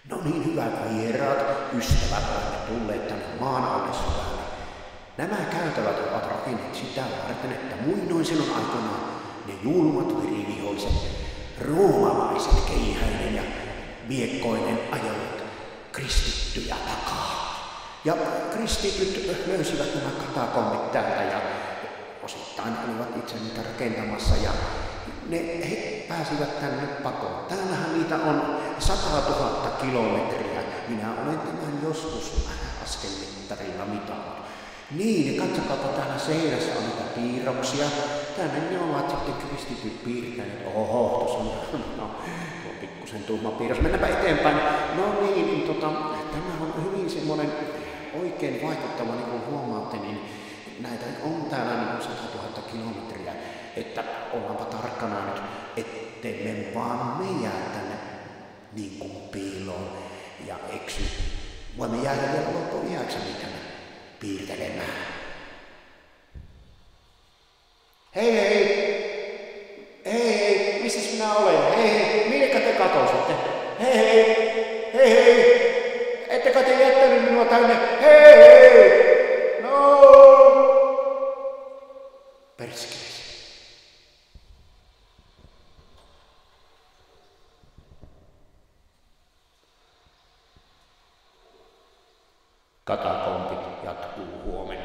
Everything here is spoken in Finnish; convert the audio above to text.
No niin, hyvät vieraat, ystävät, olemme tulleet tänne maan alle syvälle. Nämä käytävät ovat rakennettu sitä varten, että muinoin silloin aikoinaan ne julmat veriviholliset, roomalaiset keihäinen ja miekkoinen ajoivat kristittyjä takaa. Ja kristityt löysivät nämä katakombit täältä ja osittain olivat itse niitä rakentamassa ja he pääsivät tänne pakoon. Täällähän niitä on 100 000 kilometriä. Minä olen tämän joskus askelmittarilla mitannut. Niin, katsokaapa täällä seinässä on niitä piirroksia. Tänne ne ovat sitten kristityt piirtäneet. Oho, tuossa on tuo pikkusen tuhma piirros. Mennäänpä eteenpäin. No niin, tämä on hyvin semmoinen oikein vaikuttava, niin kuin huomaatte, niin näitä on täällä niin 100 000 kilometriä. Että ollaanpa tarkkana nyt, ettei me vaan me jää tänne niin kuin piiloon ja eksy. Voimme jäädä vielä loppuun iäksemme tänne piirtelemään. Hei hei! Hei hei! Missäs minä olen? Hei hei! Minnekä te katositte? Hei hei! Hei hei! Ettekö te jättänyt minua tänne? Hei hei! No! Perskele. Katakombit jatkuu huomenna.